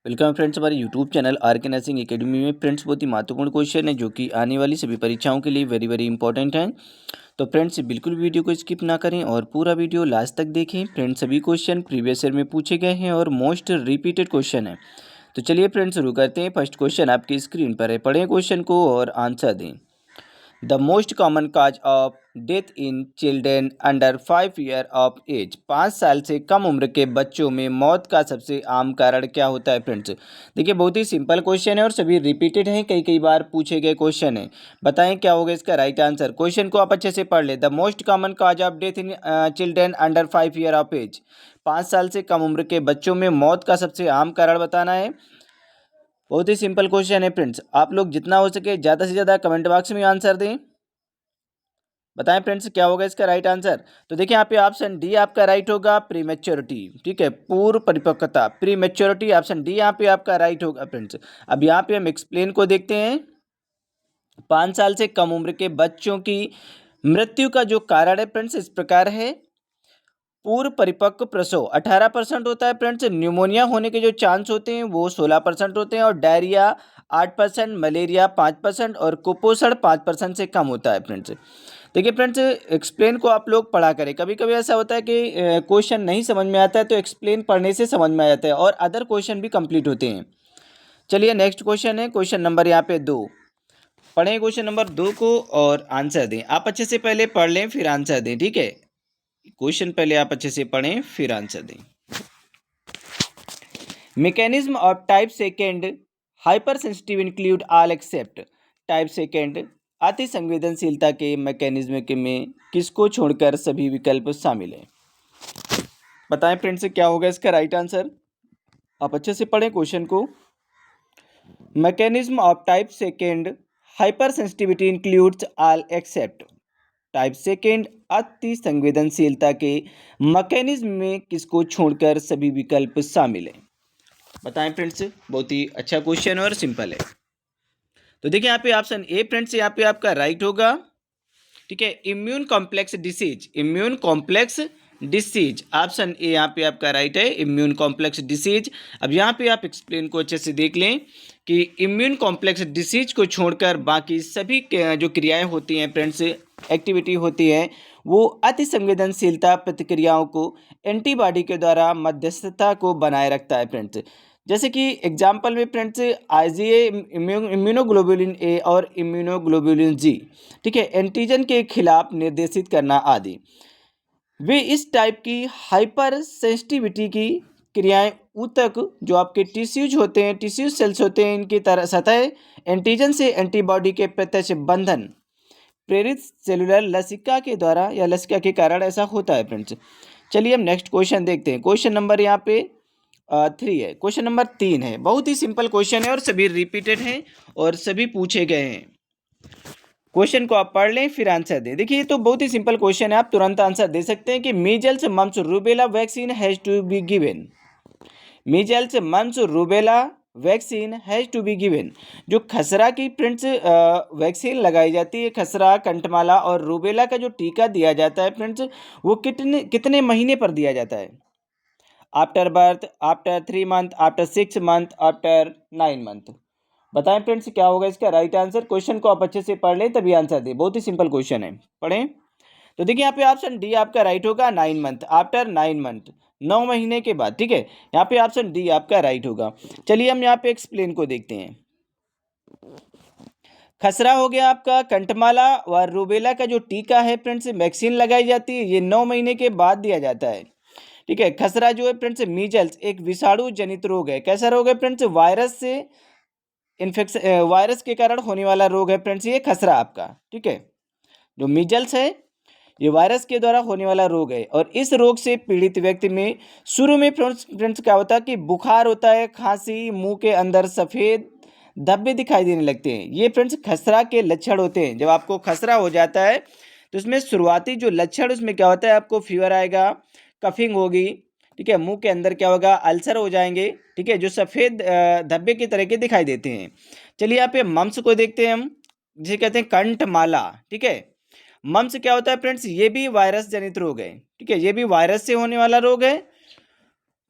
Welcome friends हमारे YouTube channel are के nursing academy में। फ्रेंड्स बहुत ही महत्वपूर्ण क्वेश्चन है जो कि आने वाली सभी परीक्षाओं के लिए वेरी वेरी इंपॉर्टेंट हैं। तो फ्रेंड्स बिल्कुल वीडियो को स्किप ना करें और पूरा वीडियो लास्ट तक देखें। फ्रेंड्स सभी क्वेश्चन प्रीवियस ईयर में पूछे गए हैं और मोस्ट रिपीटेड क्वेश्चन है। तो चलिए फ्रेंड्स शुरू करते हैं। फर्स्ट क्वेश्चन आपकी स्क्रीन पर है, पढ़ें क्वेश्चन को और आंसर दें। The most common cause of death in children under 5 year of age. 5 साल से कम उम्र के बच्चों में मौत का सबसे आम कारण क्या होता है। फ्रेंड्स देखिए बहुत ही सिंपल क्वेश्चन है और सभी रिपीटेड हैं, कई कई बार पूछे गए क्वेश्चन है। बताएं क्या होगा इसका राइट आंसर। क्वेश्चन को आप अच्छे से पढ़ ले। The most common cause of death in children under 5 year of age. 5 साल से कम उम्र के बच्चों में मौत का सबसे आम कारण बताना है। बहुत ही सिंपल क्वेश्चन है फ्रेंड्स। आप लोग जितना हो सके ज़्यादा से ज़्यादा कमेंट बॉक्स में आंसर दें। बताएं फ्रेंड्स क्या होगा इसका राइट आंसर। तो देखिए यहाँ पे ऑप्शन डी आपका राइट होगा, प्रीमेच्योरिटी। ठीक है, पूर्व परिपक्वता, प्रीमेच्योरिटी। ऑप्शन डी यहाँ पे आपका राइट होगा फ्रेंड्स। अब यहाँ पे हम एक्सप्लेन को देखते हैं। 5 साल से कम उम्र के बच्चों की मृत्यु का जो कारण है फ्रेंड्स इस प्रकार है। पूर्व परिपक्व प्रसव 18% होता है फ्रेंड्स। न्यूमोनिया होने के जो चांस होते हैं वो 16% होते हैं और डायरिया 8%, मलेरिया 5% और कुपोषण 5% से कम होता है फ्रेंड्स। देखिए फ्रेंड्स एक्सप्लेन को आप लोग पढ़ा करें। कभी कभी ऐसा होता है कि क्वेश्चन नहीं समझ में आता है तो एक्सप्लेन पढ़ने से समझ में आ जाता है और अदर क्वेश्चन भी कंप्लीट होते हैं। चलिए नेक्स्ट क्वेश्चन है, क्वेश्चन नंबर यहाँ पे 2। पढ़ें क्वेश्चन नंबर 2 को और आंसर दें। आप अच्छे से पहले पढ़ लें फिर आंसर दें। ठीक है, क्वेश्चन पहले आप अच्छे से पढ़ें फिर आंसर दें। Mechanism of type second hyper sensitive include all except. Type second अति संवेदनशीलता के मैकेनिज्म के में किसको छोड़कर सभी विकल्प शामिल हैं। बताएं फ्रेंड्स क्या होगा इसका राइट आंसर। आप अच्छे से पढ़ें क्वेश्चन को। Mechanism of type second hyper sensitivity includes all except. Type second अति संवेदनशीलता के मैकेनिज्म में किसको छोड़कर सभी विकल्प शामिल हैं। बताएं फ्रेंड्स, बहुत ही अच्छा क्वेश्चन और सिंपल है। तो देखिए यहाँ पे ऑप्शन ए फ्रेंड्स यहाँ पे आपका राइट होगा। ठीक है, immune complex disease, immune complex disease. Option A यहाँ पे आपका राइट है, इम्यून कॉम्प्लेक्स डिसीज। अब यहाँ पे आप एक्सप्लेन को अच्छे से देख लें कि इम्यून कॉम्प्लेक्स डिसीज को छोड़कर बाकी सभी जो क्रियाएं होती हैं फ्रेंड्स, एक्टिविटी होती है वो अति संवेदनशीलता प्रतिक्रियाओं को एंटीबॉडी के द्वारा मध्यस्थता को बनाए रखता है फ्रेंड्स। जैसे कि एग्जाम्पल में फ्रेंड्स आईजीए, इम्यूनोग्लोबुलिन ए और इम्यूनोग्लोबुलिन जी। ठीक है, एंटीजन के खिलाफ निर्देशित करना आदि। वे इस टाइप की हाइपर सेंसिटिविटी की क्रियाएं ऊतक जो आपके टिश्यूज होते हैं, टिश्यू सेल्स होते हैं, इनकी तरह सतह एंटीजन से एंटीबॉडी के प्रत्यक्ष बंधन प्रेरित सेलुलर लसिका के द्वारा या लसिका के कारण ऐसा होता है फ्रेंड्स। चलिए हम नेक्स्ट क्वेश्चन देखते हैं। क्वेश्चन नंबर यहाँ पे 3 है। क्वेश्चन नंबर 3 है, बहुत ही सिंपल क्वेश्चन है और सभी रिपीटेड हैं और सभी पूछे गए हैं। क्वेश्चन को आप पढ़ लें फिर आंसर दें। देखिए ये तो बहुत ही सिंपल क्वेश्चन है, आप तुरंत आंसर दे सकते हैं कि measles mumps rubella vaccine has to be given. Measles mumps rubella vaccine has to be given. जो खसरा की फ्रेंड्स वैक्सीन लगाई जाती है, खसरा, कंठमाला और रूबेला का जो टीका दिया जाता है फ्रेंड्स वो कितने कितने महीने पर दिया जाता है। After birth, after 3 month, after 6 month, after 9 month. बताएं फ्रेंड्स क्या होगा इसका राइट आंसर। क्वेश्चन को आप अच्छे से पढ़ लें तभी आंसर दें, बहुत ही सिंपल क्वेश्चन है, पढ़ें। तो देखिए यहाँ पे ऑप्शन डी आपका राइट होगा, 9 मंथ, आफ्टर 9 मंथ, 9 महीने के बाद। ठीक है, यहाँ पे ऑप्शन डी आपका राइट होगा। चलिए हम यहाँ पे एक्सप्लेन को देखते हैं। खसरा हो गया आपका, कंठमाला व रूबेला का जो टीका है फ्रेंड्स वैक्सीन लगाई जाती है, ये 9 महीने के बाद दिया जाता है। ठीक है, खसरा जो है फ्रेंड्स मीजल्स एक विषाणु जनित रोग है। कैसा रोग है फ्रेंड्स, वायरस से इन्फेक्शन, वायरस के कारण होने वाला रोग है फ्रेंड्स ये खसरा आपका। ठीक है, जो मीजल्स है ये वायरस के द्वारा होने वाला रोग है और इस रोग से पीड़ित व्यक्ति में शुरू में फ्रेंड्स क्या होता है कि बुखार होता है, खांसी, मुंह के अंदर सफ़ेद धब्बे दिखाई देने लगते हैं। ये फ्रेंड्स खसरा के लक्षण होते हैं। जब आपको खसरा हो जाता है तो इसमें शुरुआती जो लक्षण उसमें क्या होता है, आपको फीवर आएगा, कफिंग होगी। ठीक है, मुंह के अंदर क्या होगा, अल्सर हो जाएंगे। ठीक है, जो सफ़ेद धब्बे की तरह के दिखाई देते हैं। चलिए यहाँ पे मम्स को देखते हैं हम, जिसे कहते हैं कंठमाला। ठीक है, मम्स क्या होता है फ्रेंड्स, ये भी वायरस जनित रोग है। ठीक है, ये भी वायरस से होने वाला रोग है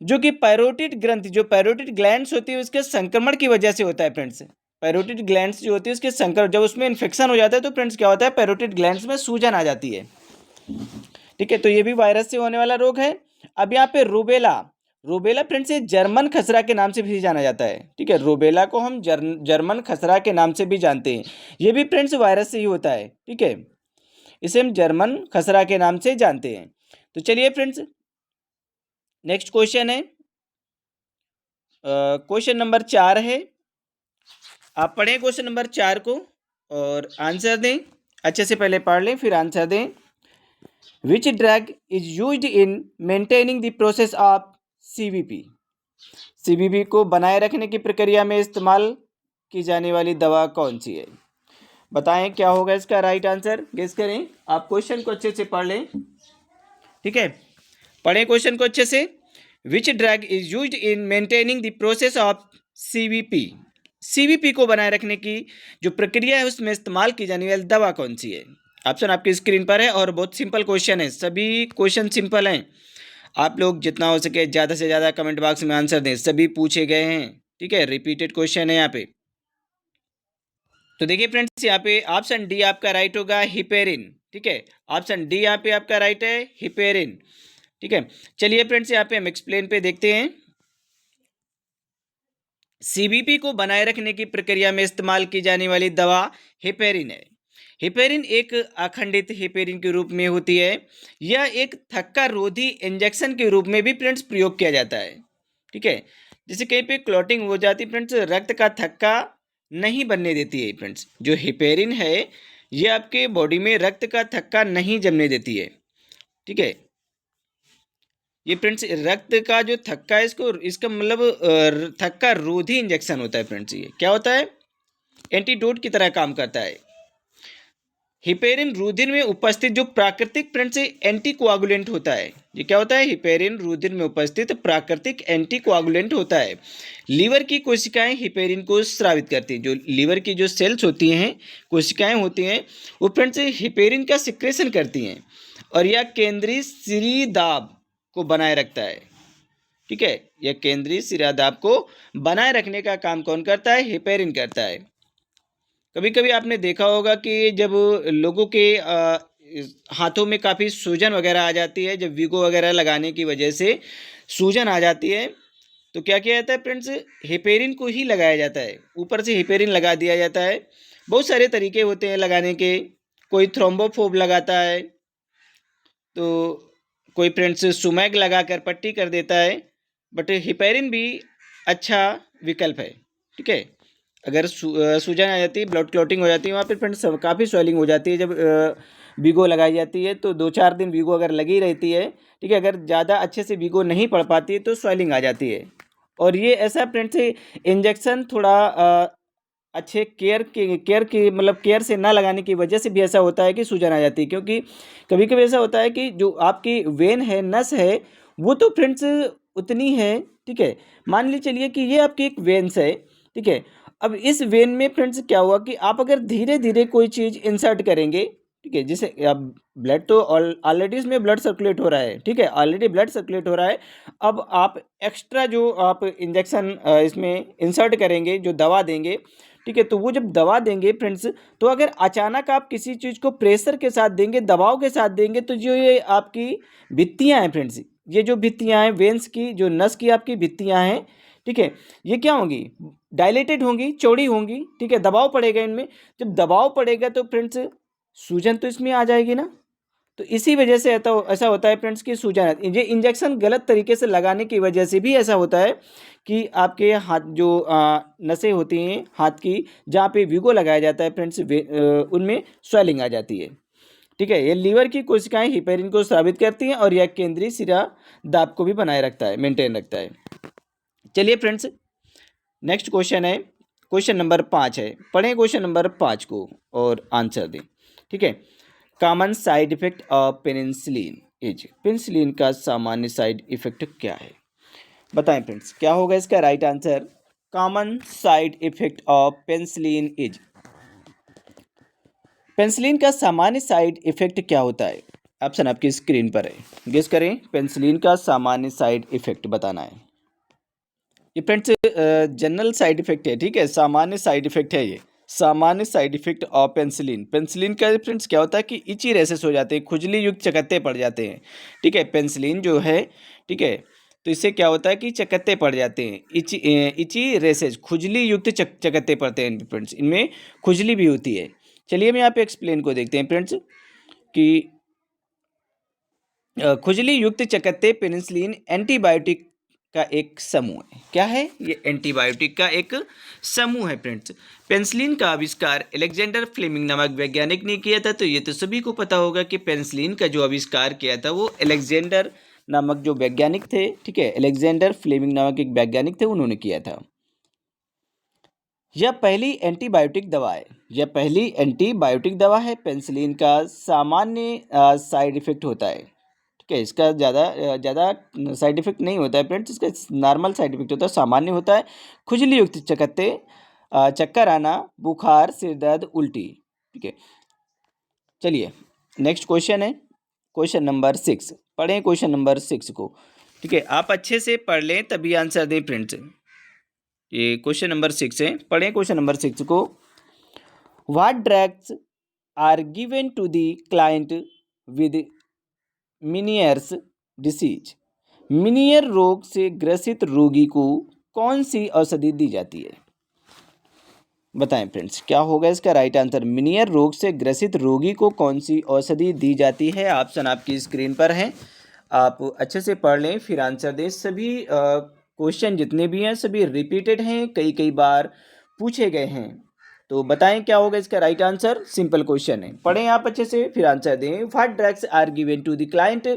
जो कि पैरोटिड ग्रंथि, जो पैरोटिड ग्लैंड्स होती है उसके संक्रमण की वजह से होता है फ्रेंड्स। पैरोटिड ग्लैंड्स जो होती है उसके संक्रमण, जब उसमें इन्फेक्शन हो जाता है तो फ्रेंड्स क्या होता है, पैरोटिड ग्लैंड्स में सूजन आ जाती है। ठीक है, तो ये भी वायरस से होने वाला रोग है। अब यहाँ पे रूबेला, रूबेला फ्रेंड्स ये जर्मन खसरा के नाम से भी जाना जाता है। ठीक है, रूबेला को हम जर्मन खसरा के नाम से भी जानते हैं। ये भी फ्रेंड्स वायरस से ही होता है। ठीक है, इसे हम जर्मन खसरा के नाम से जानते हैं। तो चलिए फ्रेंड्स, नेक्स्ट क्वेश्चन है, क्वेश्चन नंबर 4 है। आप पढ़ें क्वेश्चन नंबर 4 को और आंसर दें। अच्छे से पहले पढ़ लें फिर आंसर दें। Which drug is used in maintaining the process of CVP? CVP को बनाए रखने की प्रक्रिया में इस्तेमाल की जाने वाली दवा कौन सी है? बताएं क्या होगा इसका राइट आंसर, गेस करें। आप क्वेश्चन को अच्छे से पढ़ लें। ठीक है, पढ़ें क्वेश्चन को अच्छे से। Which drug is used in maintaining the process of CVP? CVP को बनाए रखने की जो प्रक्रिया है उसमें इस्तेमाल की जाने वाली दवा कौन सी है? ऑप्शन आपकी स्क्रीन पर है और बहुत सिंपल क्वेश्चन है, सभी क्वेश्चन सिंपल हैं। आप लोग जितना हो सके ज़्यादा से ज़्यादा कमेंट बॉक्स में आंसर दें, सभी पूछे गए हैं। ठीक है, रिपीटेड क्वेश्चन है यहाँ पे। तो देखिए फ्रेंड्स, यहाँ पे ऑप्शन डी आपका राइट होगा, हिपेरिन। ठीक है, ऑप्शन डी यहाँ पे आपका राइट है, हिपेरिन। ठीक है, चलिए फ्रेंड्स यहाँ पे हम एक्सप्लेन पे देखते हैं। सीबीपी को बनाए रखने की प्रक्रिया में इस्तेमाल की जाने वाली दवा हिपेरिन है। हिपेरिन एक अखंडित हिपेरिन के रूप में होती है। यह एक थक्का रोधी इंजेक्शन के रूप में भी फ्रेंड्स प्रयोग किया जाता है। ठीक है, जैसे कहीं पे क्लॉटिंग हो जाती फ्रेंड्स, रक्त का थक्का नहीं बनने देती है फ्रेंड्स। जो हिपेरिन है ये आपके बॉडी में रक्त का थक्का नहीं जमने देती है। ठीक है, ये फ्रेंड्स रक्त का जो थक्का है इसको, इसका मतलब थक्का रोधी इंजेक्शन होता है फ्रेंड्स। ये क्या होता है, एंटीडोट की तरह काम करता है। हिपेरिन रुधिर में उपस्थित जो प्राकृतिक फ्रेंड्स एंटीकोआगुलेंट होता है। ये क्या होता है, हिपेरिन रुधिर में उपस्थित प्राकृतिक एंटीकोआगुलेंट होता है। लीवर की कोशिकाएं हिपेरिन को स्रावित करती हैं। जो लीवर की जो सेल्स होती हैं, कोशिकाएं होती हैं, वो फ्रेंड्स हिपेरिन का सिक्रेशन करती हैं और यह केंद्रीय सिरी दाब को बनाए रखता है। ठीक है, यह केंद्रीय सिरा दाब को बनाए रखने का काम कौन करता है, हिपेरिन करता है। कभी कभी आपने देखा होगा कि जब लोगों के हाथों में काफ़ी सूजन वगैरह आ जाती है, जब वीगो वगैरह लगाने की वजह से सूजन आ जाती है, तो क्या किया जाता है फ्रेंड्स, हिपेरिन को ही लगाया जाता है। ऊपर से हिपेरिन लगा दिया जाता है। बहुत सारे तरीके होते हैं लगाने के। कोई थ्रोम्बोफोब लगाता है, तो कोई फ्रेंड्स सुमैग लगा कर पट्टी कर देता है। बट हिपेरिन भी अच्छा विकल्प है। ठीक है, अगर सूजन आ जाती है, ब्लड क्लॉटिंग हो जाती है, वहाँ पे फ्रेंड्स काफ़ी स्वेलिंग हो जाती है। जब वीगो लगाई जाती है तो 2-4 दिन वीगो अगर लगी रहती है, ठीक है, अगर ज़्यादा अच्छे से वीगो नहीं पड़ पाती है तो स्वेलिंग आ जाती है। और ये ऐसा फ्रेंड्स इंजेक्शन थोड़ा अच्छे केयर की मतलब केयर से ना लगाने की वजह से भी ऐसा होता है कि सूजन आ जाती है। क्योंकि कभी कभी ऐसा होता है कि जो आपकी वेन है, नस है, वो तो फ्रेंड्स उतनी है। ठीक है, मान लीजिए चलिए कि ये आपकी एक वेन्स है। ठीक है, अब इस वेन में फ्रेंड्स क्या हुआ कि आप अगर धीरे धीरे कोई चीज़ इंसर्ट करेंगे, ठीक है, जैसे अब ब्लड तो ऑलरेडी इसमें ब्लड सर्कुलेट हो रहा है। ठीक है, ऑलरेडी ब्लड सर्कुलेट हो रहा है। अब आप एक्स्ट्रा जो आप इंजेक्शन इसमें इंसर्ट करेंगे, जो दवा देंगे, ठीक है, तो वो जब दवा देंगे फ्रेंड्स, तो अगर अचानक आप किसी चीज़ को प्रेशर के साथ देंगे, दबाव के साथ देंगे, तो जो ये आपकी भित्तियाँ हैं फ्रेंड्स, ये जो भित्तियाँ हैं वेंस की, जो नस की आपकी भित्तियाँ हैं, ठीक है, ये क्या होंगी, डायलेटेड होंगी, चौड़ी होंगी। ठीक है, दबाव पड़ेगा इनमें। जब दबाव पड़ेगा तो फ्रेंड्स सूजन तो इसमें आ जाएगी ना। तो इसी वजह से ऐसा होता है फ्रेंड्स कि सूजन ये इंजेक्शन गलत तरीके से लगाने की वजह से भी ऐसा होता है कि आपके हाथ जो नसें होती हैं हाथ की, जहाँ पे वीगो लगाया जाता है फ्रेंड्स, उनमें स्वेलिंग आ जाती है। ठीक है, ये लीवर की कोशिकाएं हिपेरिन को स्रावित करती हैं और यह केंद्रीय सिरा दाब को भी बनाए रखता है, मेंटेन रखता है। चलिए फ्रेंड्स, नेक्स्ट क्वेश्चन है, क्वेश्चन नंबर 5 है। पढ़ें क्वेश्चन नंबर 5 को और आंसर दें। ठीक है, common side effect of penicillin is, penicillin का सामान्य साइड इफेक्ट क्या है? बताएं फ्रेंड्स क्या होगा इसका right answer. Common side effect of penicillin is, penicillin का सामान्य साइड इफेक्ट क्या होता है? ऑप्शन आपकी स्क्रीन पर है, गेस करें। पेनिसिलिन का सामान्य साइड इफेक्ट बताना है। ये फ्रेंड्स जनरल साइड इफेक्ट है, ठीक है, सामान्य साइड इफेक्ट है ये। सामान्य side effect of penicillin. Penicillin का फ्रेंड्स क्या होता है कि इची रैसेस हो जाते हैं, खुजली युक्त चकत्ते पड़ जाते हैं, ठीक है। पेनिसिलिन जो है, ठीक है, तो इससे क्या होता है कि चकत्ते पड़ जाते हैं, इची रेसेस, खुजली युक्त चकत्ते पड़ते हैं फ्रेंड्स, इनमें खुजली भी होती है। चलिए हम यहाँ पे एक्सप्लेन को देखते हैं फ्रेंड्स कि खुजली युक्त चकत्ते पेनिसिलिन एंटीबायोटिक का एक समूह है। क्या है ये? एंटीबायोटिक का एक समूह है फ्रेंड्स। पेनिसिलिन का आविष्कार अलेक्जेंडर फ्लेमिंग नामक वैज्ञानिक ने किया था। तो ये तो सभी को पता होगा कि पेनिसिलिन का जो आविष्कार किया था वो अलेक्जेंडर नामक जो वैज्ञानिक थे, ठीक है, अलेक्जेंडर फ्लेमिंग नामक एक वैज्ञानिक थे, उन्होंने किया था। यह पहली एंटीबायोटिक दवा है, यह पहली एंटीबायोटिक दवा है। पेनिसिलिन का सामान्य साइड इफेक्ट होता है, ठीक है, इसका ज़्यादा साइड इफेक्ट नहीं होता है फ्रेंड्स, इसका नॉर्मल साइड इफेक्ट होता है, सामान्य होता है। खुजली युक्त चकत्ते, चक्कर आना, बुखार, सिर दर्द, उल्टी, ठीक है। चलिए नेक्स्ट क्वेश्चन है क्वेश्चन नंबर 6। पढ़ें क्वेश्चन नंबर 6 को, ठीक है, आप अच्छे से पढ़ लें तभी आंसर दें फ्रेंड्स। ये क्वेश्चन नंबर 6 है, पढ़ें क्वेश्चन नंबर 6 को। What drugs are given to the client with Meniere's disease. Meniere रोग से ग्रसित रोगी को कौन सी औषधि दी जाती है? बताएं फ्रेंड्स, क्या होगा इसका राइट आंसर? मिनियर रोग से ग्रसित रोगी को कौन सी औषधि दी जाती है? ऑप्शन आपकी स्क्रीन पर है, आप अच्छे से पढ़ लें फिर आंसर दें। सभी क्वेश्चन जितने भी हैं सभी रिपीटेड हैं, कई कई बार पूछे गए हैं। तो बताएं क्या होगा इसका राइट आंसर? सिंपल क्वेश्चन है, पढ़ें आप अच्छे से फिर आंसर दें। What drugs are given to the client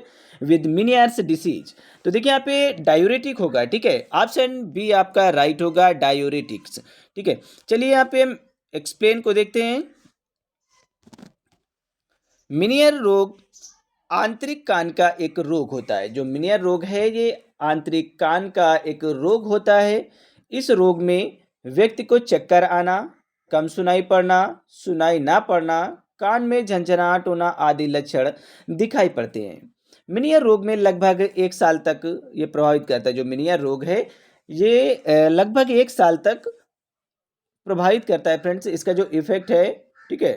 with Meniere's disease. तो देखिए यहाँ पे डायूरेटिक होगा, ठीक है, ऑप्शन बी आपका राइट होगा, डायूरेटिक्स, ठीक है। चलिए यहाँ पे हम एक्सप्लेन को देखते हैं। मिनियर रोग आंतरिक कान का एक रोग होता है। जो मिनियर रोग है ये आंतरिक कान का एक रोग होता है। इस रोग में व्यक्ति को चक्कर आना, कम सुनाई पड़ना, सुनाई ना पड़ना, कान में झंझनाहट होना आदि लक्षण दिखाई पड़ते हैं। मिनियर रोग में लगभग 1 साल तक ये प्रभावित करता है। जो मिनियर रोग है ये लगभग 1 साल तक प्रभावित करता है फ्रेंड्स। इसका जो इफेक्ट है, ठीक है,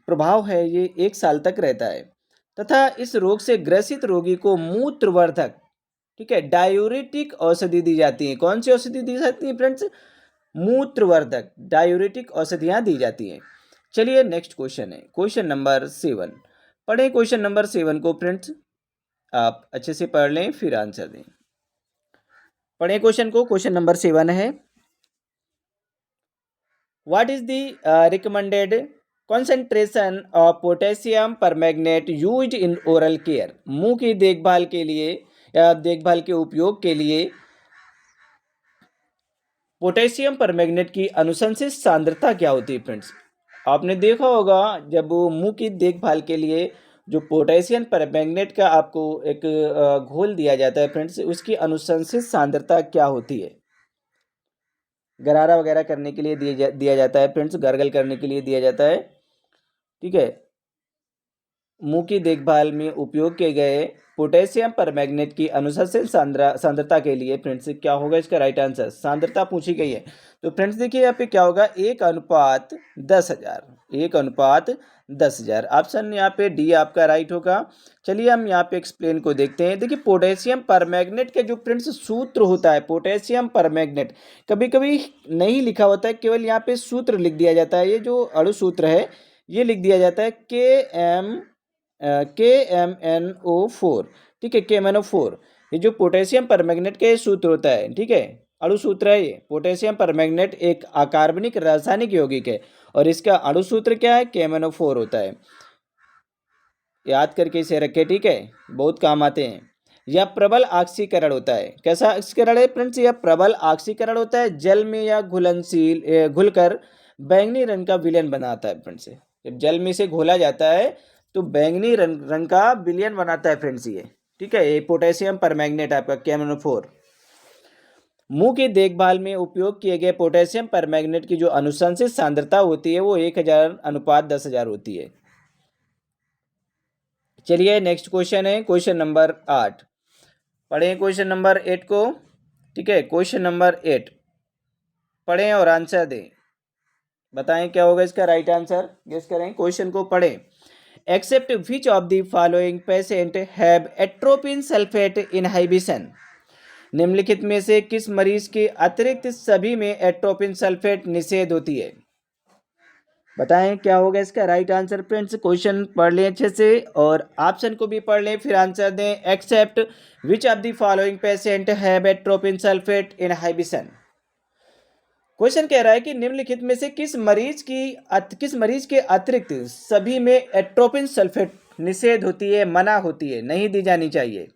प्रभाव है, ये 1 साल तक रहता है तथा इस रोग से ग्रसित रोगी को मूत्रवर्धक, ठीक है, डायूरेटिक औषधि दी जाती है। कौन सी औषधि दी जाती है फ्रेंड्स? मूत्रवर्धक डायूरेटिक औषधियां दी जाती हैं। चलिए नेक्स्ट क्वेश्चन है क्वेश्चन नंबर 7। पढ़ें क्वेश्चन नंबर 7 को फ्रेंड्स, आप अच्छे से पढ़ लें फिर आंसर दें। पढ़ें क्वेश्चन को, क्वेश्चन नंबर 7 है। What is the recommended concentration of potassium permanganate used in oral care। मुंह की देखभाल के लिए या देखभाल के उपयोग के लिए पोटेशियम परमैंगनेट की अनुशंसित सांद्रता क्या होती है फ्रेंड्स? आपने देखा होगा जब मुंह की देखभाल के लिए जो पोटेशियम परमैंगनेट का आपको एक घोल दिया जाता है फ्रेंड्स, उसकी अनुशंसित सांद्रता क्या होती है? गरारा वगैरह करने के लिए दिया जाता है फ्रेंड्स, गार्गल करने के लिए दिया जाता है, ठीक है। मुंह की देखभाल में उपयोग किए गए पोटेशियम परमैंगनेट की अनुशंसित सांद्रता के लिए फ्रेंड्स क्या होगा इसका राइट आंसर? सांद्रता पूछी गई है। तो फ्रेंड्स देखिए यहाँ पे क्या होगा, 1:10,000, 1:10,000। ऑप्शन यहाँ पे डी आपका राइट होगा। चलिए हम यहाँ पे एक्सप्लेन को देखते हैं। देखिए पोटेशियम परमैंगनेट का जो फ्रेंड्स सूत्र होता है, पोटेशियम परमैंगनेट कभी कभी नहीं लिखा होता है, केवल यहाँ पे सूत्र लिख दिया जाता है। ये जो अणु सूत्र है ये लिख दिया जाता है KMnO4, ठीक है, KMnO4। ये जो पोटेशियम परमैंगनेट का सूत्र होता है, ठीक है, अणु सूत्र है ये। पोटेशियम परमैंगनेट एक अकार्बनिक रासायनिक यौगिक है और इसका अणु सूत्र क्या है? KMnO4 होता है। याद करके इसे रखें, ठीक है, बहुत काम आते हैं। यह प्रबल ऑक्सीकरण होता है। कैसा ऑक्सीकरण है फ्रेंड्स? यह प्रबल ऑक्सीकरण होता है। जल में या घुलकर बैंगनी रंग का विलयन बनाता है फ्रेंड्स। जब जल में से घोला जाता है तो बैंगनी रंग का विलयन बनाता है फ्रेंड्स ये, ठीक है। ये पोटेशियम परमैंगनेट आपका KMnO4। मुंह की देखभाल में उपयोग किए गए पोटेशियम परमैंगनेट की जो अनुशंसित सांद्रता होती है वो 1,000:10,000 होती है, चलिए नेक्स्ट क्वेश्चन है क्वेश्चन नंबर 8। पढ़ें क्वेश्चन नंबर 8 को। ठीक है, क्वेश्चन नंबर 8 पढ़ें और आंसर दें। बताएं क्या होगा इसका राइट आंसर, गेस करें, क्वेश्चन को पढ़ें। Except which of the following patient have atropine sulphate inhibition. निम्नलिखित में से किस मरीज के अतिरिक्त सभी में एट्रोपिन सल्फेट निषेध होती है। बताएं क्या होगा इसका राइट आंसर। फ्रेंड्स क्वेश्चन पढ़ लें अच्छे से और ऑप्शन को भी पढ़ लें, फिर आंसर दें। Except which of the following patient have atropine sulphate inhibition. Question कह रहा है कि निम्नलिखित में से किस मरीज के अतिरिक्त सभी में एट्रोपिन सल्फेट निषेध होती है, मना होती है, नहीं दी जानी चाहिए।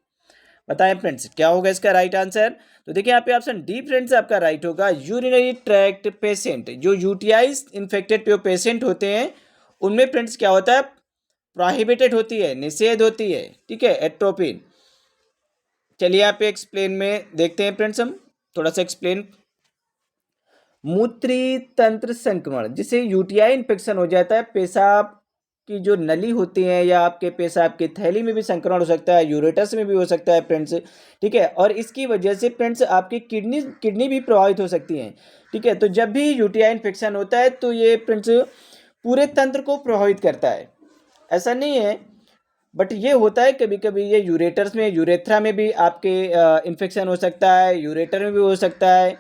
बताएं फ्रेंड्स क्या होगा इसका राइट आंसर। तो देखिए यहाँ पे ऑप्शन डी फ्रेंड्स आपका राइट होगा। यूरिनरी ट्रैक्ट पेशेंट, जो यूटीआई इन्फेक्टेड जो पेशेंट होते हैं उनमें फ्रेंड्स क्या होता है, प्रोहिबिटेड होती है, निषेध होती है। ठीक है, एट्रोपिन। चलिए यहाँ पे एक्सप्लेन में देखते हैं फ्रेंड्स, हम थोड़ा सा एक्सप्लेन। मूत्री तंत्र संक्रमण, जिसे यूटीआई इन्फेक्शन हो जाता है, पेशाब की जो नली होती है या आपके पेशाब की थैली में भी संक्रमण हो सकता है, यूरेटस में भी हो सकता है फ्रेंड्स। ठीक है, और इसकी वजह से फ्रेंड्स आपकी किडनी भी प्रभावित हो सकती हैं। ठीक है, तो जब भी यूटीआई इन्फेक्शन होता है तो ये फ्रेंड्स पूरे तंत्र को प्रभावित करता है, ऐसा नहीं है, बट ये होता है कभी कभी। ये यूरेटर्स में, यूरेथ्रा में भी आपके इन्फेक्शन हो सकता है, यूरेटर में भी हो सकता है,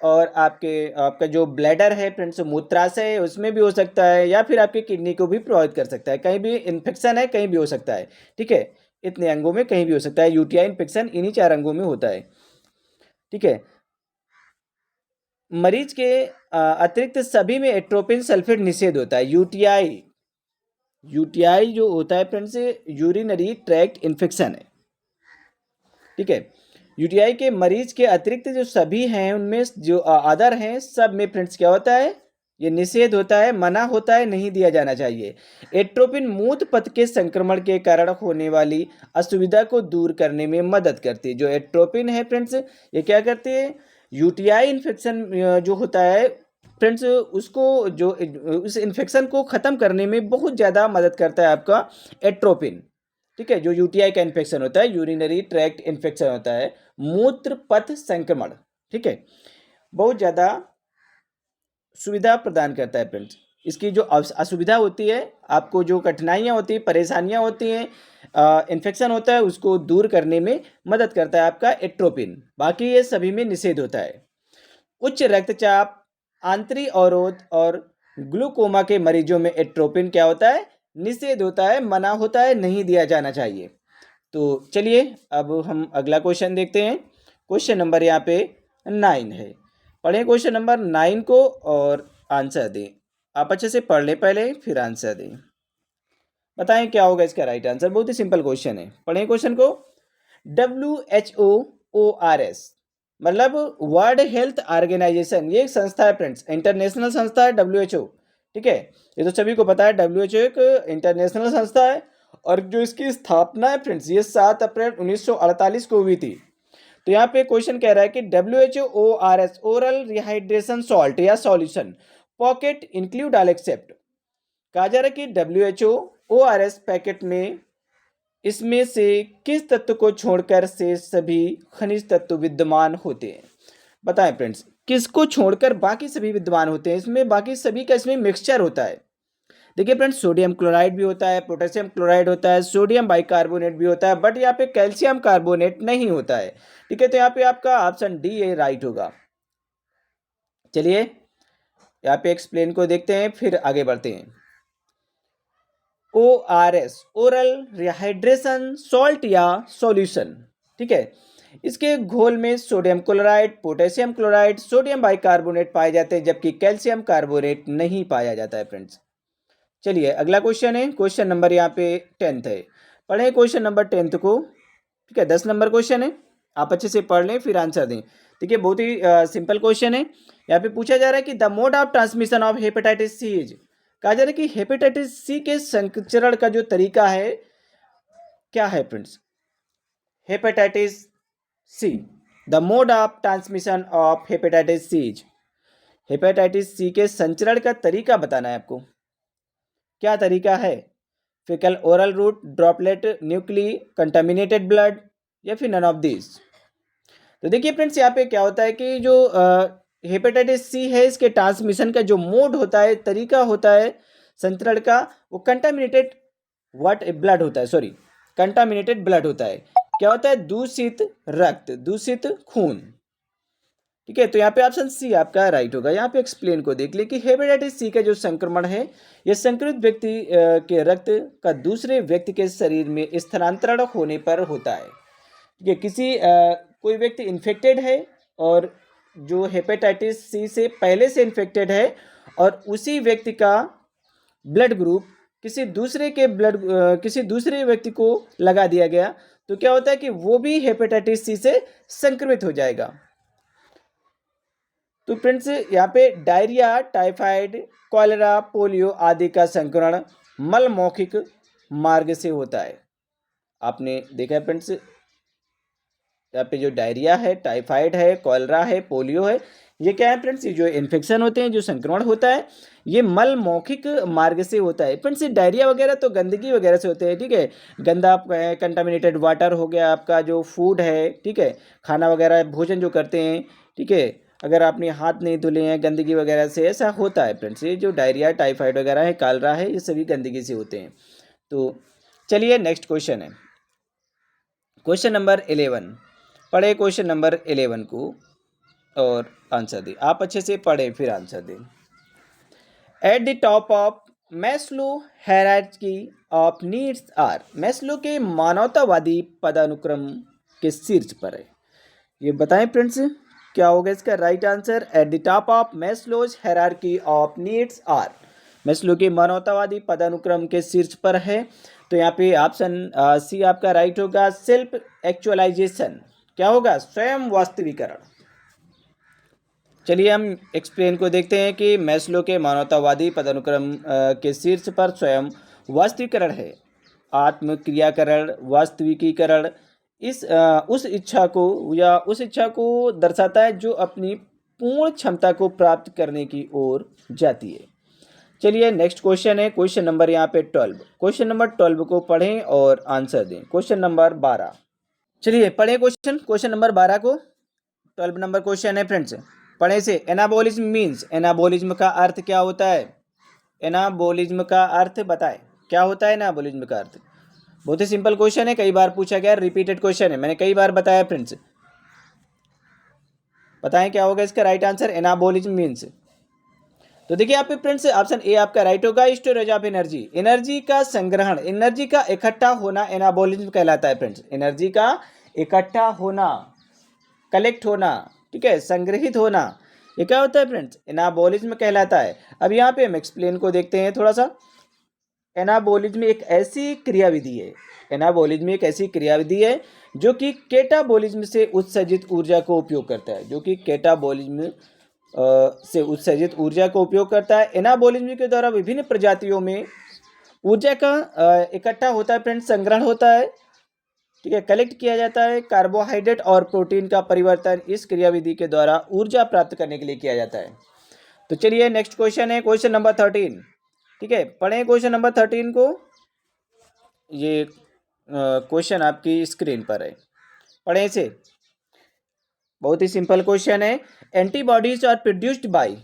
और आपका जो ब्लैडर है फ्रेंड्स, मूत्राशय है, उसमें भी हो सकता है, या फिर आपकी किडनी को भी प्रभावित कर सकता है। कहीं भी इन्फेक्शन है, कहीं भी हो सकता है। ठीक है, इतने अंगों में कहीं भी हो सकता है। यूटीआई इन्फेक्शन इन्हीं 4 अंगों में होता है। ठीक है, मरीज के अतिरिक्त सभी में एट्रोपिन सल्फेट निषेध होता है। यूटीआई जो होता है फ्रेंड्स, यूरिनरी ट्रैक्ट इन्फेक्शन है। ठीक है, यूटीआई के मरीज के अतिरिक्त जो सभी हैं उनमें जो अदर हैं, सब में फ्रेंड्स क्या होता है, ये निषेध होता है, मना होता है, नहीं दिया जाना चाहिए। एट्रोपिन मूत्र पथ के संक्रमण के कारण होने वाली असुविधा को दूर करने में मदद करती है। जो एट्रोपिन है फ्रेंड्स, ये क्या करती है, यूटीआई इन्फेक्शन जो होता है फ्रेंड्स, उसको जो उस इन्फेक्शन को ख़त्म करने में बहुत ज़्यादा मदद करता है आपका एट्रोपिन। ठीक है, जो यूटीआई का इन्फेक्शन होता है, यूरिनरी ट्रैक्ट इन्फेक्शन होता है, मूत्र पथ संक्रमण। ठीक है, बहुत ज़्यादा सुविधा प्रदान करता है फ्रेंड्स। इसकी जो असुविधा होती है, आपको जो कठिनाइयाँ होती हैं, परेशानियाँ होती हैं, इन्फेक्शन होता है, उसको दूर करने में मदद करता है आपका एट्रोपिन। बाकी ये सभी में निषेध होता है। उच्च रक्तचाप, आंतरिक अवरोध और ग्लूकोमा के मरीजों में एट्रोपिन क्या होता है, निषेध होता है, मना होता है, नहीं दिया जाना चाहिए। तो चलिए अब हम अगला क्वेश्चन देखते हैं। क्वेश्चन नंबर यहाँ पे 9 है। पढ़ें क्वेश्चन नंबर 9 को और आंसर दें। आप अच्छे से पढ़ लें पहले, फिर आंसर दें। बताएं क्या होगा इसका राइट आंसर। बहुत ही सिंपल क्वेश्चन है, पढ़ें क्वेश्चन को। WHOORS मतलब वर्ल्ड हेल्थ ऑर्गेनाइजेशन, ये एक संस्था है फ्रेंड्स, इंटरनेशनल संस्था है WHO। ठीक है, ये तो सभी को पता है, WHO एक इंटरनेशनल संस्था है, और जो इसकी स्थापना है फ्रेंड्स, ये 7 अप्रैल 1948 को हुई थी। तो यहाँ पे क्वेश्चन कह रहा है कि WHOORS ओरल रिहाइड्रेशन सॉल्ट या solution pocket include all except. कहा जा रहा है कि WHOORS पैकेट में इसमें से किस तत्व को छोड़कर से सभी खनिज तत्व विद्यमान होते हैं। बताएं फ्रेंड्स, किसको छोड़कर बाकी सभी विद्यमान होते हैं इसमें, बाकी सभी का इसमें मिक्सचर होता है। देखिए फ्रेंड्स, सोडियम क्लोराइड भी होता है, पोटेशियम क्लोराइड होता है, सोडियम बाइकार्बोनेट भी होता है, बट यहाँ पे कैल्शियम कार्बोनेट नहीं होता है। ठीक है, तो यहाँ पे आपका ऑप्शन डी ये राइट होगा। चलिए यहाँ पे एक्सप्लेन को देखते हैं, फिर आगे बढ़ते हैं। ORS ओरल रिहाइड्रेशन सॉल्ट या सॉल्यूशन। ठीक है, इसके घोल में sodium chloride, potassium chloride, sodium bicarbonate पाए जाते हैं, जबकि कैल्शियम कार्बोनेट नहीं पाया जाता है फ्रेंड्स। चलिए अगला क्वेश्चन है, क्वेश्चन नंबर यहाँ पे 10th है। पढ़ें क्वेश्चन नंबर 10th को। ठीक है, 10 नंबर क्वेश्चन है, आप अच्छे से पढ़ लें फिर आंसर दें। देखिए बहुत ही सिंपल क्वेश्चन है। यहाँ पे पूछा जा रहा है कि the mode of transmission of hepatitis C is. कहा जा रहा है कि हेपेटाइटिस सी के संचरण का जो तरीका है क्या है friends, hepatitis C, the mode of transmission of hepatitis C is. Hepatitis C के संचरण का तरीका बताना है आपको, क्या तरीका है। Faecal oral route, droplet nuclei, contaminated blood, या फिर नन ऑफ दिस। तो देखिए फ्रेंड्स, यहाँ पे क्या होता है कि जो हेपेटाइटिस सी है, इसके ट्रांसमिशन का जो मोड होता है, तरीका होता है संचरण का, वो कंटामिनेटेड ब्लड होता है, सॉरी, कंटामिनेटेड ब्लड होता है। क्या होता है? दूषित रक्त, दूषित खून। ठीक है, तो यहाँ पे ऑप्शन सी आपका राइट होगा। यहाँ पे एक्सप्लेन को देख ले कि हेपेटाइटिस सी का जो संक्रमण है, यह संक्रमित व्यक्ति के रक्त का दूसरे व्यक्ति के शरीर में स्थानांतरण होने पर होता है। ठीक है, कोई व्यक्ति इन्फेक्टेड है और जो हेपेटाइटिस सी से पहले से इन्फेक्टेड है और उसी व्यक्ति का ब्लड ग्रुप किसी दूसरे व्यक्ति को लगा दिया गया, तो क्या होता है कि वो भी हेपेटाइटिस सी से संक्रमित हो जाएगा। तो फ्रेंड्स, यहाँ पे डायरिया, टाइफाइड, कॉलेरा, पोलियो आदि का संक्रमण मल मौखिक मार्ग से होता है। आपने देखा है फ्रेंड्स, यहाँ पे जो डायरिया है, टाइफाइड है, कॉलेरा है, पोलियो है, ये क्या है फ्रेंड्स? ये जो इन्फेक्शन होते हैं, जो संक्रमण होता है, ये मल मौखिक मार्ग से होता है। फ्रेंड्स, डायरिया वगैरह तो गंदगी वगैरह से होते हैं। ठीक है, गंदा कंटामिनेटेड वाटर हो गया, आपका जो फूड है, ठीक है, खाना वगैरह भोजन जो करते हैं, ठीक है, अगर आपने हाथ नहीं धुले हैं गंदगी वगैरह से, ऐसा होता है फ्रेंड्स। ये जो डायरिया, टाइफाइड वगैरह है, कॉलेरा है, ये सभी गंदगी से होते हैं। तो चलिए नेक्स्ट क्वेश्चन है, क्वेश्चन नंबर 11। पढ़े क्वेश्चन नंबर 11 को और आंसर दें। आप अच्छे से पढ़े फिर आंसर दें। At the top of Maslow hierarchy of needs are, Maslow के मानवतावादी पदानुक्रम के शीर्ष पर है। ये बताएं फ्रेंड्स, क्या होगा इसका right answer? At the top of Maslow's hierarchy of needs are, Maslow के मानवतावादी पदानुक्रम के शीर्ष पर है। तो यहाँ पे ऑप्शन सी आपका राइट होगा, सेल्फ एक्चुअलाइजेशन। क्या होगा? स्वयं वास्तविकरण। चलिए हम एक्सप्लेन को देखते हैं कि मैस्लो के मानवतावादी पदानुक्रम के शीर्ष पर स्वयं वास्तविकरण है। आत्मक्रियाकरण, वास्तविकीकरण उस इच्छा को दर्शाता है जो अपनी पूर्ण क्षमता को प्राप्त करने की ओर जाती है। चलिए नेक्स्ट क्वेश्चन है, क्वेश्चन नंबर यहाँ पे 12। क्वेश्चन नंबर 12 को पढ़ें और आंसर दें। क्वेश्चन नंबर 12, चलिए पढ़ें क्वेश्चन नंबर 12 को। 12 नंबर क्वेश्चन है फ्रेंड्स, पढ़े से। एनाबोलिज्म मीन्स, एनाबोलिज्म का अर्थ क्या होता है? एनाबोलिज्म का अर्थ बताएं, क्या होता है एनाबोलिज्म का अर्थ? बहुत ही सिंपल क्वेश्चन है, कई बार पूछा गया, रिपीटेड क्वेश्चन है, मैंने कई बार बताया फ्रेंड्स। बताएं क्या होगा इसका राइट आंसर? Anabolism means. तो देखिए आप फ्रेंड्स, ऑप्शन ए आपका राइट होगा, स्टोरेज ऑफ एनर्जी, एनर्जी का संग्रहण, एनर्जी का इकट्ठा होना एनाबोलिज्म कहलाता है फ्रेंड्स। एनर्जी का इकट्ठा होना, कलेक्ट होना, ठीक है, संग्रहित होना, ये क्या होता है फ्रेंड्स? एनाबोलिज्म कहलाता है। अब यहाँ पे हम एक्सप्लेन को देखते हैं थोड़ा सा। एनाबोलिज्म एक ऐसी क्रियाविधि है, एनाबोलिज्म एक ऐसी क्रियाविधि है जो कि कैटाबोलिज्म से उत्सर्जित ऊर्जा को उपयोग करता है, जो कि कैटाबोलिज्म से उत्सर्जित ऊर्जा को उपयोग करता है। एनाबोलिज्म के द्वारा विभिन्न प्रजातियों में ऊर्जा का इकट्ठा होता है फ्रेंड्स, संग्रहण होता है, ठीक है, कलेक्ट किया जाता है। कार्बोहाइड्रेट और प्रोटीन का परिवर्तन इस क्रियाविधि के द्वारा ऊर्जा प्राप्त करने के लिए किया जाता है। तो चलिए नेक्स्ट क्वेश्चन है, क्वेश्चन नंबर 13। ठीक है, पढ़ें क्वेश्चन नंबर 13 को। ये क्वेश्चन आपकी स्क्रीन पर है, पढ़ें इसे। बहुत ही सिंपल क्वेश्चन है। Antibodies are produced by,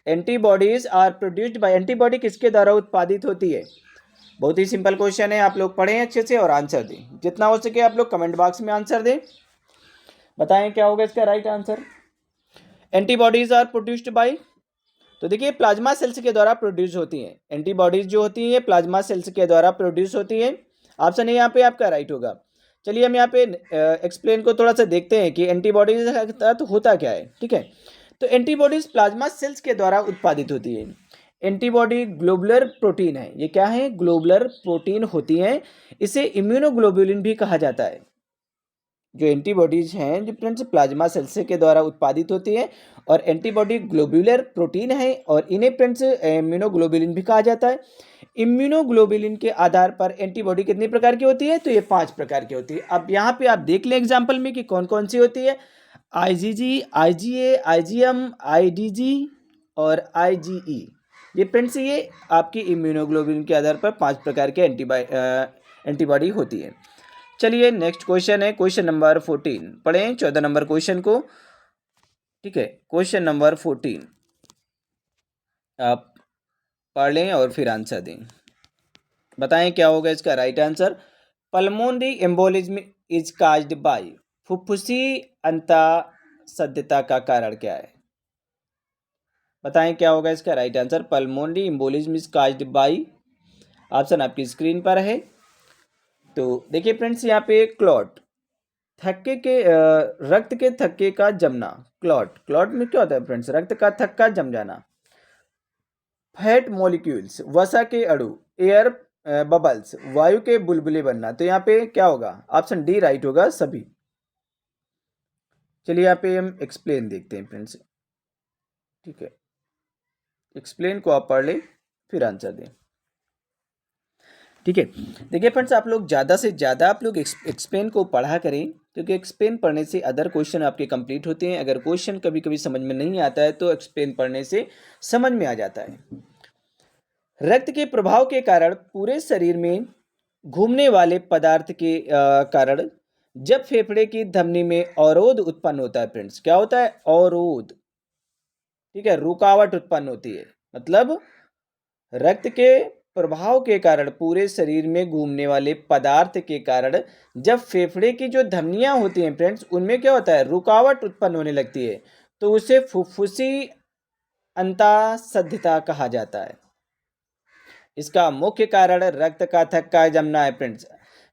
antibody किसके द्वारा उत्पादित होती है? बहुत ही सिंपल क्वेश्चन है, आप लोग पढ़ें अच्छे से और आंसर दें। जितना हो सके आप लोग कमेंट बॉक्स में आंसर दें, बताएं क्या होगा इसका right answer. Antibodies are produced by, तो देखिए प्लाज्मा सेल्स के द्वारा प्रोड्यूस होती हैं। एंटीबॉडीज जो होती हैं प्लाज्मा सेल्स के द्वारा प्रोड्यूस होती हैं। ऑप्शन ए यहाँ पे आपका राइट होगा। चलिए हम यहाँ पे एक्सप्लेन को थोड़ा सा देखते हैं कि एंटीबॉडीज का अर्थ होता क्या है। ठीक है, तो एंटीबॉडीज प्लाज्मा सेल्स के द्वारा उत्पादित होती है। एंटीबॉडी ग्लोबुलर प्रोटीन है, ये क्या है? ग्लोबुलर प्रोटीन होती हैं। इसे इम्यूनोग्लोबुलिन भी कहा जाता है। जो एंटीबॉडीज हैं जो फ्रेंड्स प्लाज्मा सेल्स के द्वारा उत्पादित होती है और एंटीबॉडी ग्लोबुलर प्रोटीन है और इन्हें फ्रेंड्स इम्यूनोग्लोबुलिन भी कहा जाता है। इम्यूनोग्लोबुलिन के आधार पर एंटीबॉडी कितनी प्रकार की होती है? तो ये 5 प्रकार की होती है। अब यहाँ पे आप देख लें एग्जाम्पल में कि कौन कौन सी होती है। IgG, IgA, IgM, IgG और IgE। ये फ्रेंड्स ये आपकी इम्यूनोग्लोबिन के आधार पर 5 प्रकार के एंटीबॉडी होती है। चलिए नेक्स्ट क्वेश्चन है क्वेश्चन नंबर 14। पढ़ें 14 नंबर क्वेश्चन को। ठीक है, क्वेश्चन नंबर 14 आप पढ़ लें और फिर आंसर दें। बताएं क्या होगा इसका right answer. Pulmonary embolism is caused by, फुफ्फुसी अंतःसंधिता का कारण क्या है? बताएं क्या होगा इसका right answer. Pulmonary embolism is caused by, option आपकी स्क्रीन पर है। तो देखिए फ्रेंड्स यहाँ पे क्लॉट, थक्के के रक्त के थक्के का जमना। क्लॉट में क्या होता है फ्रेंड्स? रक्त का थक्का जम जाना। फैट मॉलिक्यूल्स, वसा के अणु। एयर बबल्स, वायु के बुलबुले बनना। तो यहाँ पे क्या होगा? ऑप्शन डी राइट होगा सभी। चलिए यहाँ पे हम एक्सप्लेन देखते हैं फ्रेंड्स। ठीक है, एक्सप्लेन को आप पढ़ लें फिर आंसर दें। ठीक है, देखिए फ्रेंड्स आप लोग ज़्यादा से ज़्यादा आप लोग एक्सप्लेन को पढ़ा करें, क्योंकि एक्सप्लेन पढ़ने से अदर क्वेश्चन आपके कंप्लीट होते हैं। अगर क्वेश्चन कभी कभी समझ में नहीं आता है तो एक्सप्लेन पढ़ने से समझ में आ जाता है। रक्त के प्रभाव के कारण पूरे शरीर में घूमने वाले पदार्थ के कारण जब फेफड़े की धमनी में अवरोध उत्पन्न होता है फ्रेंड्स, क्या होता है? अवरोध। ठीक है, रुकावट उत्पन्न होती है। मतलब रक्त के प्रभाव के कारण पूरे शरीर में घूमने वाले पदार्थ के कारण जब फेफड़े की जो धमनियां होती हैं फ्रेंड्स, उनमें क्या होता है? रुकावट उत्पन्न होने लगती है। तो उसे फुफ्फुसी अंतःसंधिता कहा जाता है। इसका मुख्य कारण रक्त का थक्का जमना है फ्रेंड्स।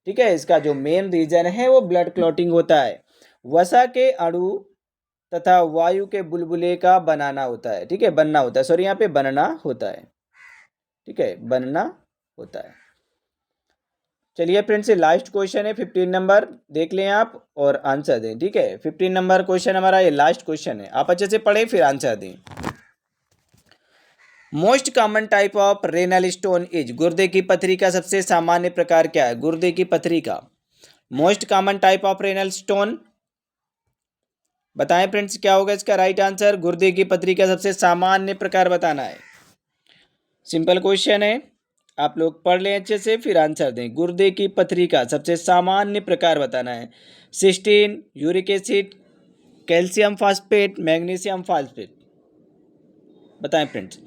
ठीक है, इसका जो मेन रीजन है वो ब्लड क्लॉटिंग होता है। वसा के अणु तथा वायु के बुलबुले का बनाना होता है। ठीक है, बनना होता है, सॉरी यहाँ पे बनना होता है। ठीक है, बनना होता है। चलिए फ्रेंड्स लास्ट क्वेश्चन है 15 नंबर, देख लें आप और आंसर दें। ठीक है, 15 नंबर क्वेश्चन हमारा ये लास्ट क्वेश्चन है, आप अच्छे से पढ़ें फिर आंसर दें। Most common type of renal stone is, गुर्दे की पथरी का सबसे सामान्य प्रकार क्या है? गुर्दे की पथरी का most common type of renal stone, बताएं फ्रेंड्स क्या होगा इसका राइट आंसर। गुर्दे की पथरी का सबसे सामान्य प्रकार बताना है। सिंपल क्वेश्चन है, आप लोग पढ़ लें अच्छे से फिर आंसर दें। गुर्दे की पथरी का सबसे सामान्य प्रकार बताना है। Cystine, uric acid, calcium phosphate, magnesium phosphate. बताएं फ्रेंड्स।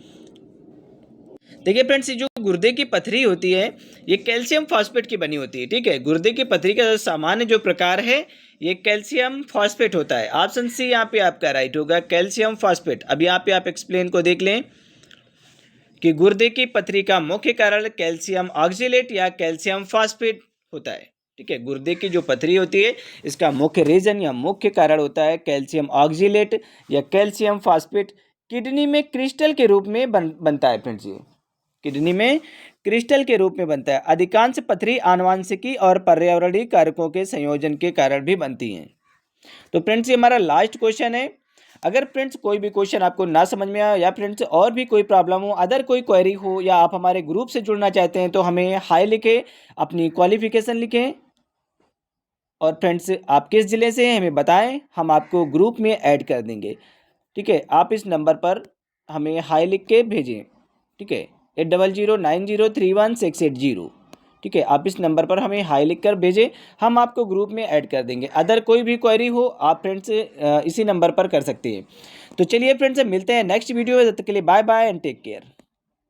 देखिए फ्रेंड्स ये जो गुर्दे की पथरी होती है ये कैल्शियम फॉस्फेट की बनी होती है। ठीक है, गुर्दे की पथरी का सामान्य जो प्रकार है ये कैल्शियम फॉस्फेट होता है। ऑप्शन सी यहाँ पे आपका राइट होगा, कैल्शियम फॉस्फेट। अब यहाँ पे आप एक्सप्लेन को देख लें कि गुर्दे की पथरी का मुख्य कारण कैल्शियम ऑक्जेलेट या कैल्शियम फॉस्फेट होता है। ठीक है, गुर्दे की जो पथरी होती है इसका मुख्य रीजन या मुख्य कारण होता है कैल्शियम ऑक्जेलेट या कैल्शियम फॉस्फेट। किडनी में क्रिस्टल के रूप में बनता है फ्रेंड्स, ये किडनी में क्रिस्टल के रूप में बनता है। अधिकांश पथरी आनुवंशिकी और पर्यावरणीय कारकों के संयोजन के कारण भी बनती हैं। तो फ्रेंड्स ये हमारा लास्ट क्वेश्चन है। अगर फ्रेंड्स कोई भी क्वेश्चन आपको ना समझ में आया या फ्रेंड्स और भी कोई प्रॉब्लम हो, अदर कोई क्वेरी हो या आप हमारे ग्रुप से जुड़ना चाहते हैं तो हमें हाई लिखें, अपनी क्वालिफिकेशन लिखें और फ्रेंड्स आप किस ज़िले से हैं हमें बताएं, हम आपको ग्रुप में ऐड कर देंगे। ठीक है, आप इस नंबर पर हमें हाई लिख के भेजें। ठीक है, 8009031680। ठीक है, आप इस नंबर पर हमें हाई लिख कर भेजें, हम आपको ग्रुप में ऐड कर देंगे। अदर कोई भी क्वेरी हो आप फ्रेंड्स इसी नंबर पर कर सकते हैं। तो चलिए फ्रेंड्स मिलते हैं नेक्स्ट वीडियो में, तब तक के लिए bye bye and take care.